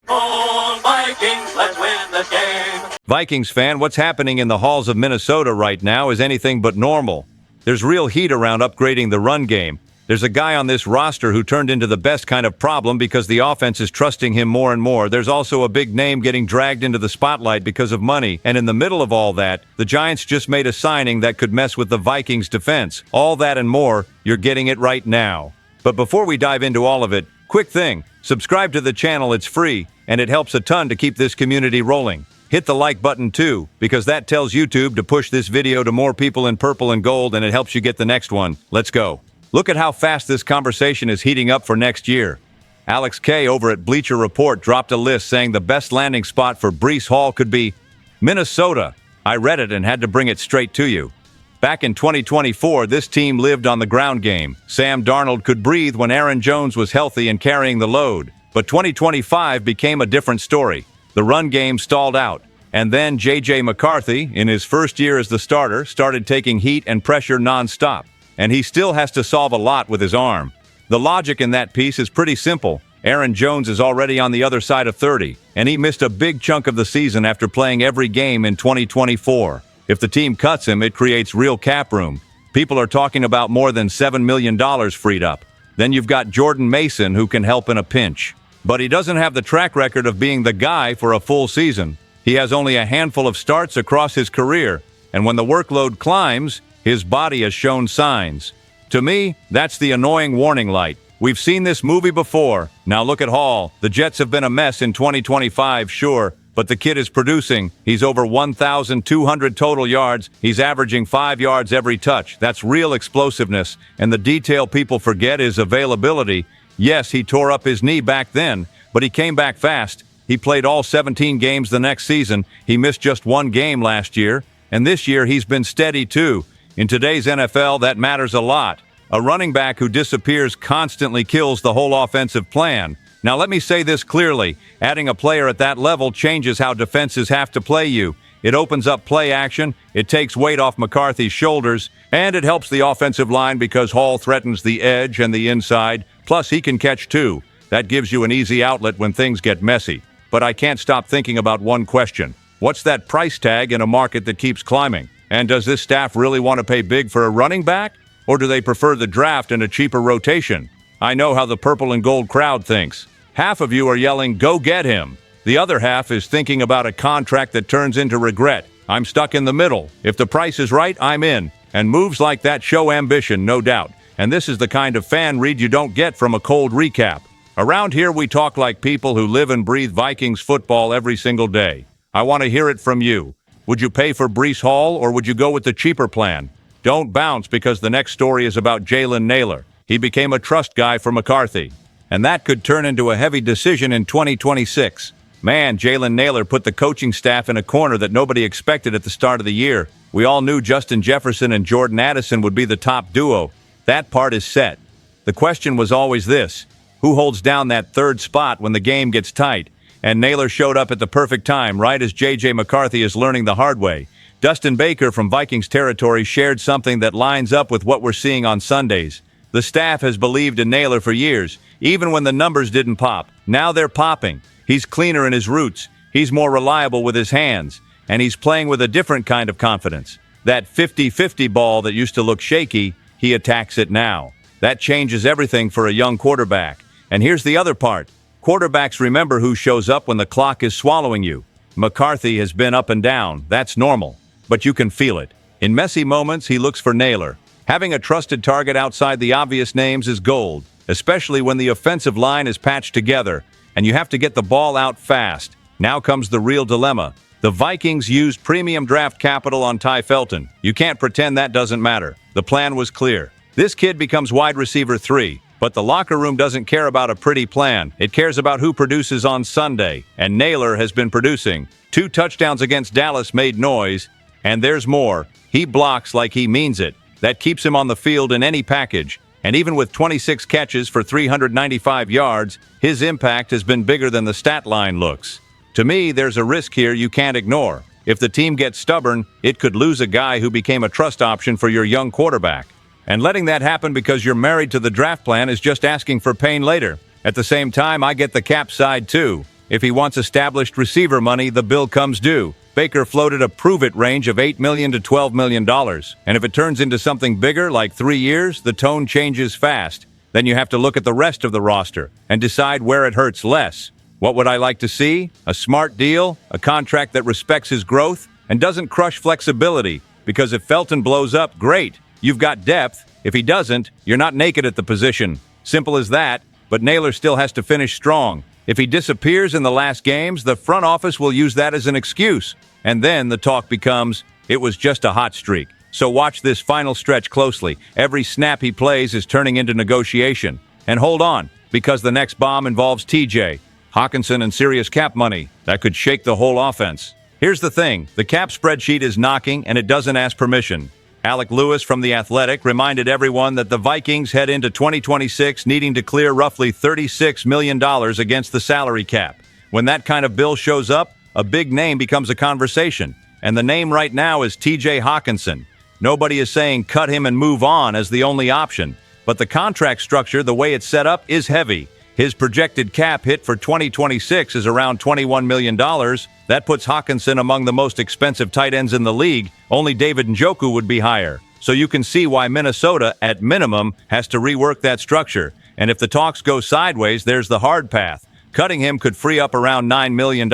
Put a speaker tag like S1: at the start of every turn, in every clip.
S1: SKOL Vikings, let's win this game.
S2: Vikings fan, what's happening in the halls of Minnesota right now is anything but normal. There's real heat around upgrading the run game. There's a guy on this roster who turned into the best kind of problem because the offense is trusting him more and more. There's also a big name getting dragged into the spotlight because of money. And in the middle of all that, the Giants just made a signing that could mess with the Vikings defense. All that and more, you're getting it right now. But before we dive into all of it, quick thing, subscribe to the channel, it's free, and it helps a ton to keep this community rolling. Hit the like button too, because that tells YouTube to push this video to more people in purple and gold, and it helps you get the next one. Let's go. Look at how fast this conversation is heating up for next year. Alex K. over at Bleacher Report dropped a list saying the best landing spot for Breece Hall could be Minnesota. I read it and had to bring it straight to you. Back in 2024, this team lived on the ground game. Sam Darnold could breathe when Aaron Jones was healthy and carrying the load. But 2025 became a different story. The run game stalled out. And then J.J. McCarthy, in his first year as the starter, started taking heat and pressure nonstop. And he still has to solve a lot with his arm. The logic in that piece is pretty simple. Aaron Jones is already on the other side of 30, and he missed a big chunk of the season after playing every game in 2024. If the team cuts him, it creates real cap room. People are talking about more than $7 million freed up. Then you've got Jordan Mason, who can help in a pinch. But he doesn't have the track record of being the guy for a full season. He has only a handful of starts across his career, and when the workload climbs, his body has shown signs. To me, that's the annoying warning light. We've seen this movie before. Now look at Hall. The Jets have been a mess in 2025, sure, but the kid is producing. He's over 1,200 total yards. He's averaging 5 yards every touch. That's real explosiveness, and the detail people forget is availability. Yes, he tore up his knee back then, but he came back fast. He played all 17 games the next season. He missed just one game last year, and this year he's been steady too. In today's NFL, that matters a lot. A running back who disappears constantly kills the whole offensive plan. Now let me say this clearly, adding a player at that level changes how defenses have to play you. It opens up play action, it takes weight off McCarthy's shoulders, and it helps the offensive line because Hall threatens the edge and the inside, plus he can catch too. That gives you an easy outlet when things get messy. But I can't stop thinking about one question. What's that price tag in a market that keeps climbing? And does this staff really want to pay big for a running back? Or do they prefer the draft and a cheaper rotation? I know how the purple and gold crowd thinks. Half of you are yelling, "Go get him." The other half is thinking about a contract that turns into regret. I'm stuck in the middle. If the price is right, I'm in. And moves like that show ambition, no doubt. And this is the kind of fan read you don't get from a cold recap. Around here, we talk like people who live and breathe Vikings football every single day. I want to hear it from you. Would you pay for Breece Hall, or would you go with the cheaper plan? Don't bounce, because the next story is about Jalen Nailor. He became a trust guy for McCarthy, and that could turn into a heavy decision in 2026. Man, Jalen Nailor put the coaching staff in a corner that nobody expected at the start of the year. We all knew Justin Jefferson and Jordan Addison would be the top duo. That part is set. The question was always this: who holds down that third spot when the game gets tight? And Nailor showed up at the perfect time, right as J.J. McCarthy is learning the hard way. Dustin Baker from Vikings territory shared something that lines up with what we're seeing on Sundays. The staff has believed in Nailor for years, even when the numbers didn't pop. Now they're popping. He's cleaner in his roots. He's more reliable with his hands. And he's playing with a different kind of confidence. That 50-50 ball that used to look shaky, he attacks it now. That changes everything for a young quarterback. And here's the other part. Quarterbacks remember who shows up when the clock is swallowing you. McCarthy has been up and down. That's normal. But you can feel it. In messy moments, he looks for Nailor. Having a trusted target outside the obvious names is gold, especially when the offensive line is patched together, and you have to get the ball out fast. Now comes the real dilemma. The Vikings used premium draft capital on Ty Felton. You can't pretend that doesn't matter. The plan was clear. This kid becomes wide receiver 3. But the locker room doesn't care about a pretty plan. It cares about who produces on Sunday. And Nailor has been producing. 2 touchdowns against Dallas made noise. And there's more. He blocks like he means it. That keeps him on the field in any package. And even with 26 catches for 395 yards, his impact has been bigger than the stat line looks. To me, there's a risk here you can't ignore. If the team gets stubborn, it could lose a guy who became a trust option for your young quarterback. And letting that happen because you're married to the draft plan is just asking for pain later. At the same time, I get the cap side too. If he wants established receiver money, the bill comes due. Baker floated a prove-it range of $8 million to $12 million. And if it turns into something bigger, like 3 years, the tone changes fast. Then you have to look at the rest of the roster and decide where it hurts less. What would I like to see? A smart deal, a contract that respects his growth and doesn't crush flexibility. Because if Felton blows up, great. You've got depth. If he doesn't, you're not naked at the position. Simple as that, but Naylor still has to finish strong. If he disappears in the last games, the front office will use that as an excuse. And then the talk becomes, it was just a hot streak. So watch this final stretch closely. Every snap he plays is turning into negotiation. And hold on, because the next bomb involves TJ Hawkinson and serious cap money. That could shake the whole offense. Here's the thing, the cap spreadsheet is knocking and it doesn't ask permission. Alec Lewis from The Athletic reminded everyone that the Vikings head into 2026 needing to clear roughly $36 million against the salary cap. When that kind of bill shows up, a big name becomes a conversation. And the name right now is TJ Hawkinson. Nobody is saying cut him and move on as the only option. But the contract structure, the way it's set up, is heavy. His projected cap hit for 2026 is around $21 million. That puts Hawkinson among the most expensive tight ends in the league. Only David Njoku would be higher. So you can see why Minnesota, at minimum, has to rework that structure. And if the talks go sideways, there's the hard path. Cutting him could free up around $9 million.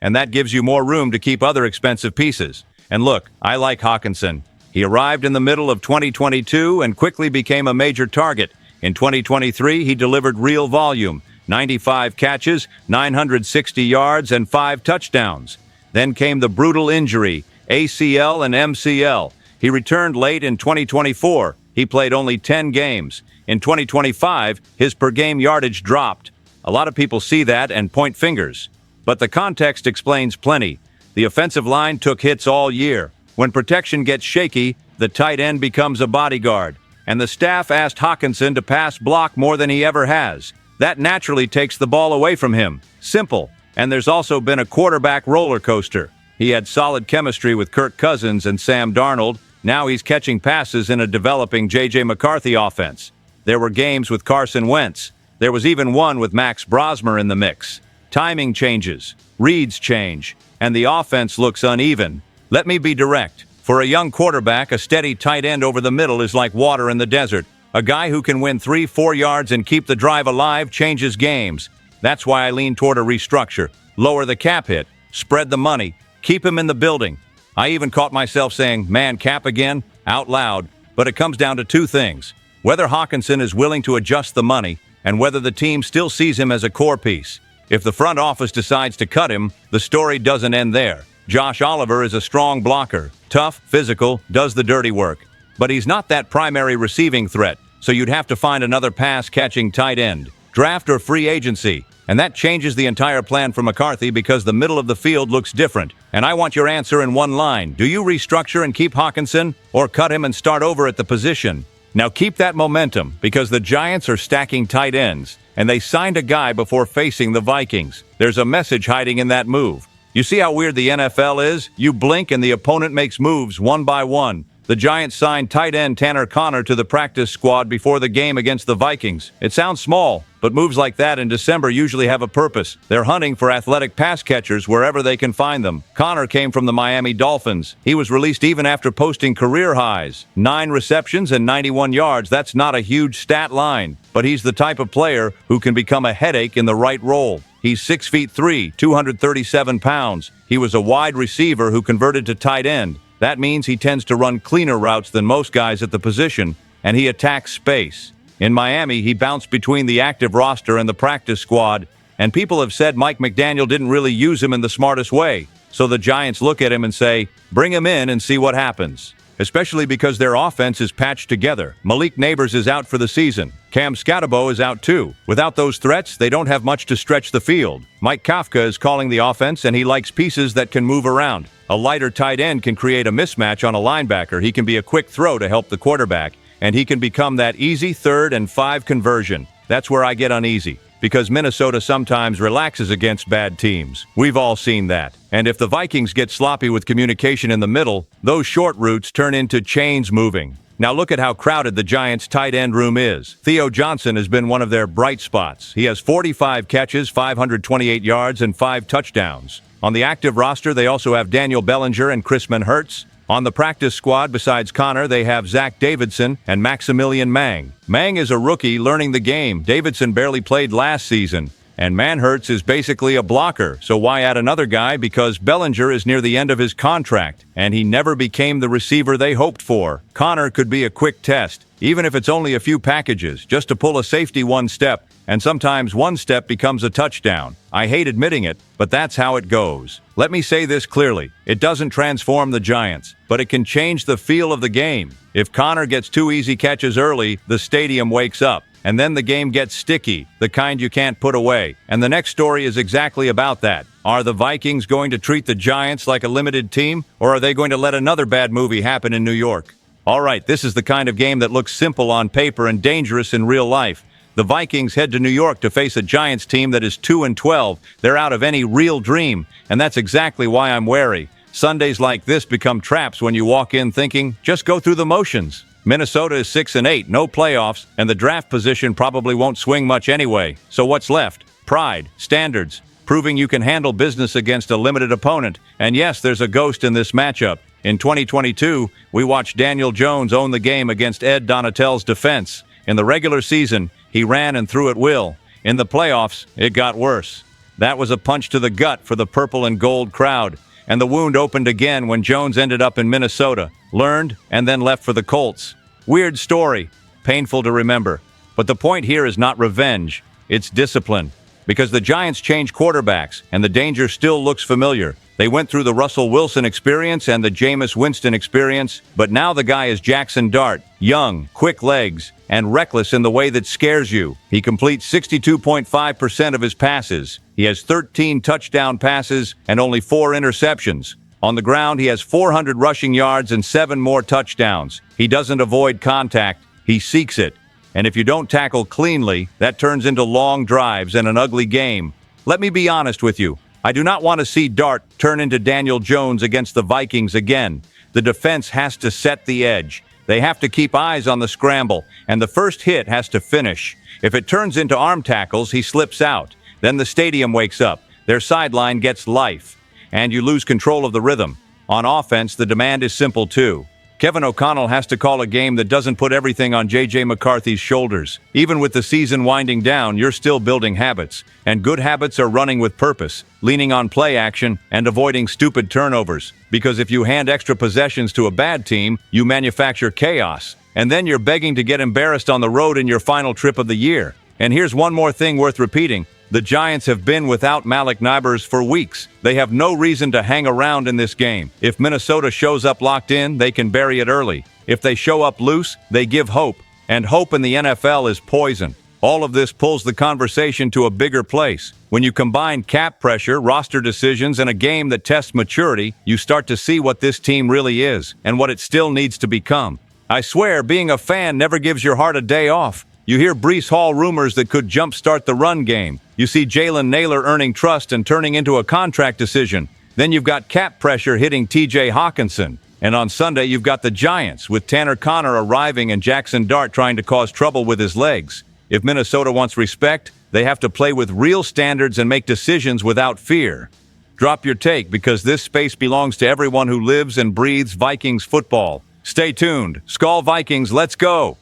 S2: And that gives you more room to keep other expensive pieces. And look, I like Hawkinson. He arrived in the middle of 2022 and quickly became a major target. In 2023, he delivered real volume, 95 catches, 960 yards, and 5 touchdowns. Then came the brutal injury, ACL and MCL. He returned late in 2024. He played only 10 games. In 2025, his per-game yardage dropped. A lot of people see that and point fingers. But the context explains plenty. The offensive line took hits all year. When protection gets shaky, the tight end becomes a bodyguard. And the staff asked Hawkinson to pass block more than he ever has. That naturally takes the ball away from him. Simple. And there's also been a quarterback roller coaster. He had solid chemistry with Kirk Cousins and Sam Darnold. Now he's catching passes in a developing J.J. McCarthy offense. There were games with Carson Wentz. There was even one with Max Brosmer in the mix. Timing changes. Reads change. And the offense looks uneven. Let me be direct. For a young quarterback, a steady tight end over the middle is like water in the desert. A guy who can win 3-4 yards and keep the drive alive changes games. That's why I lean toward a restructure. Lower the cap hit. Spread the money. Keep him in the building. I even caught myself saying, man, cap again, out loud. But it comes down to two things. Whether Hawkinson is willing to adjust the money and whether the team still sees him as a core piece. If the front office decides to cut him, the story doesn't end there. Josh Oliver is a strong blocker. Tough, physical, does the dirty work. But he's not that primary receiving threat, so you'd have to find another pass-catching tight end. Draft or free agency. And that changes the entire plan for McCarthy because the middle of the field looks different. And I want your answer in one line. Do you restructure and keep Hawkinson, or cut him and start over at the position? Now keep that momentum, because the Giants are stacking tight ends, and they signed a guy before facing the Vikings. There's a message hiding in that move. You see how weird the NFL is? You blink and the opponent makes moves one by one. The Giants signed tight end Tanner Conner to the practice squad before the game against the Vikings. It sounds small, but moves like that in December usually have a purpose. They're hunting for athletic pass catchers wherever they can find them. Conner came from the Miami Dolphins. He was released even after posting career highs. 9 receptions and 91 yards. That's not a huge stat line, but he's the type of player who can become a headache in the right role. He's 6'3", 237 pounds. He was a wide receiver who converted to tight end. That means he tends to run cleaner routes than most guys at the position, and he attacks space. In Miami, he bounced between the active roster and the practice squad, and people have said Mike McDaniel didn't really use him in the smartest way. So the Giants look at him and say, bring him in and see what happens. Especially because their offense is patched together. Malik Neighbors is out for the season. Cam Scatterbo is out too. Without those threats, they don't have much to stretch the field. Mike Kafka is calling the offense, and he likes pieces that can move around. A lighter tight end can create a mismatch on a linebacker. He can be a quick throw to help the quarterback, and he can become that easy 3rd and 5 conversion. That's where I get uneasy, because Minnesota sometimes relaxes against bad teams. We've all seen that. And if the Vikings get sloppy with communication in the middle, those short routes turn into chains moving. Now look at how crowded the Giants' tight end room is. Theo Johnson has been one of their bright spots. He has 45 catches, 528 yards, and 5 touchdowns. On the active roster, they also have Daniel Bellinger and Chrisman Hurts. On the practice squad, besides Connor, they have Zach Davidson and Maximilian Mang. Mang is a rookie learning the game. Davidson barely played last season. And Manhurts is basically a blocker, so why add another guy? Because Bellinger is near the end of his contract, and he never became the receiver they hoped for. Connor could be a quick test, even if it's only a few packages, just to pull a safety one step, and sometimes one step becomes a touchdown. I hate admitting it, but that's how it goes. Let me say this clearly. It doesn't transform the Giants, but it can change the feel of the game. If Connor gets 2 easy catches early, the stadium wakes up. And then the game gets sticky, the kind you can't put away. And the next story is exactly about that. Are the Vikings going to treat the Giants like a limited team, or are they going to let another bad movie happen in New York? All right, this is the kind of game that looks simple on paper and dangerous in real life. The Vikings head to New York to face a Giants team that is 2-12. They're out of any real dream, and that's exactly why I'm wary. Sundays like this become traps when you walk in thinking, just go through the motions. Minnesota is 6-8, no playoffs, and the draft position probably won't swing much anyway. So what's left? Pride, standards, proving you can handle business against a limited opponent. And yes, there's a ghost in this matchup. In 2022, we watched Daniel Jones own the game against Ed Donatell's defense. In the regular season, he ran and threw at will. In the playoffs, it got worse. That was a punch to the gut for the purple and gold crowd. And the wound opened again when Jones ended up in Minnesota, learned, and then left for the Colts. Weird story, painful to remember. But the point here is not revenge, it's discipline. Because the Giants changed quarterbacks, and the danger still looks familiar. They went through the Russell Wilson experience and the Jameis Winston experience, but now the guy is Jackson Dart, young, quick legs, and reckless in the way that scares you. He completes 62.5% of his passes. He has 13 touchdown passes and only 4 interceptions. On the ground, he has 400 rushing yards and 7 more touchdowns. He doesn't avoid contact, he seeks it. And if you don't tackle cleanly, that turns into long drives and an ugly game. Let me be honest with you. I do not want to see Dart turn into Daniel Jones against the Vikings again. The defense has to set the edge. They have to keep eyes on the scramble, and the first hit has to finish. If it turns into arm tackles, he slips out. Then the stadium wakes up. Their sideline gets life. And you lose control of the rhythm. On offense, the demand is simple too. Kevin O'Connell has to call a game that doesn't put everything on J.J. McCarthy's shoulders. Even with the season winding down, you're still building habits. And good habits are running with purpose, leaning on play action, and avoiding stupid turnovers. Because if you hand extra possessions to a bad team, you manufacture chaos. And then you're begging to get embarrassed on the road in your final trip of the year. And here's one more thing worth repeating. The Giants have been without Malik Neighbors for weeks. They have no reason to hang around in this game. If Minnesota shows up locked in, they can bury it early. If they show up loose, they give hope. And hope in the NFL is poison. All of this pulls the conversation to a bigger place. When you combine cap pressure, roster decisions, and a game that tests maturity, you start to see what this team really is and what it still needs to become. I swear, being a fan never gives your heart a day off. You hear Breece Hall rumors that could jumpstart the run game. You see Jalen Naylor earning trust and turning into a contract decision. Then you've got cap pressure hitting TJ Hawkinson. And on Sunday, you've got the Giants, with Tanner Connor arriving and Jackson Dart trying to cause trouble with his legs. If Minnesota wants respect, they have to play with real standards and make decisions without fear. Drop your take, because this space belongs to everyone who lives and breathes Vikings football. Stay tuned. SKOL Vikings, let's go!